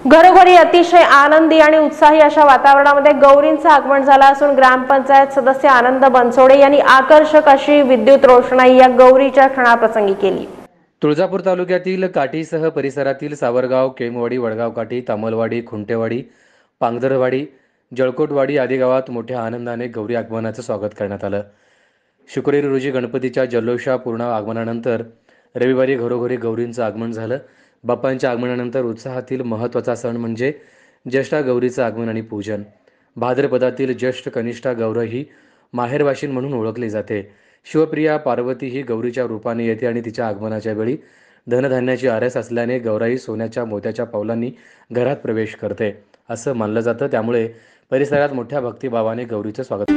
घरोघरी अतिशय आनंदी आणि उत्साही अशा वातावरणामध्ये गौरींचं आगमन झालं असून ग्रामपंचायत सदस्य आनंद बनसोडे यांनी आकर्षक अशी विद्युत रोषणाई या गौरीच्या क्षणाप्रसंगी केली। तुळजापूर तालुक्यातील काठीसह परिसरातील सावरगाव, केमवाडी, वडगाव काठी, तामलवाडी, खुंटेवाडी, पांगदरवाडी, जळकोटवाडी आदी गावात मोठ्या आनंदाने गौरी आगमनाचं स्वागत करण्यात आलं। शुक्रवारी रोजी गणपतीच्या जल्लोषपूर्ण आगमनानंतर रविवारी घरोघरी गौरींचं आगमन झालं। बाप्पांच्या आगमनानंतर उत्साहातील महत्त्वाचा सण म्हणजे ज्येष्ठा गौरीचं आगमन आणि पूजन। भाद्रपदातील ज्येष्ठ कनिष्ठा गौर ही माहेरवाशीण म्हणून ओळखली जाते। शिवप्रिया पार्वती ही गौरीच्या रूपाने येते आणि तिच्या आगमनाच्या वेळी धनधान्याची आरस असल्याने गौराई सोन्याच्या मोत्याच्या पावलांनी घरात प्रवेश करते असं मानलं जातं। त्यामुळे परिसरात मोठ्या भक्तिभावाने गौरीचं स्वागत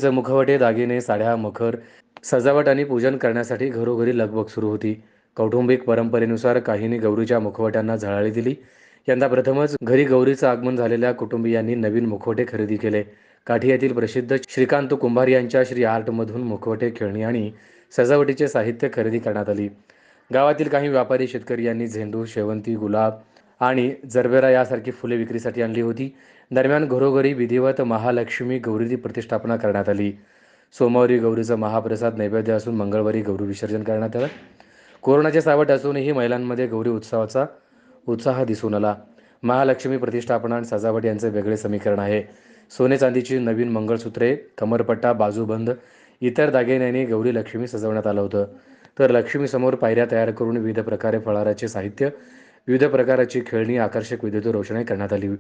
मुखवटे, दागिने, साड्या, मखर, सजावट आणि पूजन करण्यासाठी घरोघरी लगबग सुरू होती। कौटुंबिक परंपरेनुसार काहींनी गौरीच्या मुखवट्यांना झळाळी दिली। यंदा प्रथमच घरी गौरीचं आगमन झालेल्या कुटुंबियांनी नवीन मुखवटे खरेदी केले। काठी येथील प्रसिद्ध श्रीकांत कुंभार यांच्या श्री आर्टमधून मुखवटे, खेळणी आणि सजावटीचे साहित्य खरेदी करण्यात आली। गावातील काही व्यापारी शेतकरी यांनी झेंडू, शेवंती, गुलाब आणि जरबेरा यासारखी फुले विक्रीसाठी आणली होती। दरम्यान घरोघरी विधिवत महालक्ष्मी गौरीची प्रतिष्ठापना करण्यात आली। सोमवारी गौरीचा महाप्रसाद नैवेद्य असून मंगळवारी गौरी विसर्जन करण्यात आलं। कोरोनाचे सावट असूनही महिलांमध्ये गौरी उत्सवाचा उत्साह दिसून आला। महालक्ष्मी प्रतिष्ठापना आणि सजावट यांचे वेगळे समीकरण आहे। सोने चांदीची नवीन मंगळसूत्रे, कमरपट्टा, बाजूबंद इतर दागिन्यांनी गौरी लक्ष्मी सजवण्यात आलं होतं। तर लक्ष्मी समोर पायऱ्या तयार करून विविध प्रकारे फराळाचे साहित्य, विविध प्रकारची खेळणी, आकर्षक विद्युत रोषणाई करण्यात आली।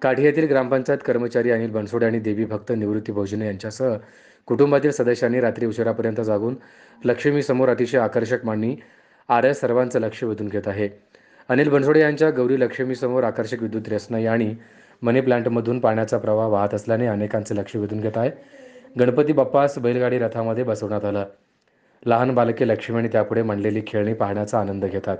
काठी येथील ग्रामपंचायत कर्मचारी अनिल बनसोडे आणि देवी भक्त निवृत्ती भोजने यांच्यासह कुटुंबातील सदस्यांनी रात्री उशिरापर्यंत जागून लक्ष्मी समोर अतिशय आकर्षक मांडणी आरस सर्वांचं लक्ष वेधून घेत आहे। अनिल बनसोडे यांच्या गौरी लक्ष्मी समोर आकर्षक विद्युत रोषणाई आणि मनी प्लांटमधून पाण्याचा प्रवाह वाहत असल्याने अनेकांचे लक्ष वेधून घेत आहे। गणपती बाप्पास बैलगाडी रथामध्ये बसवण्यात आलं। लहान बालके लक्ष्मी आणि त्यापुढे मांडलेली खेळणी पाहण्याचा आनंद घेतात।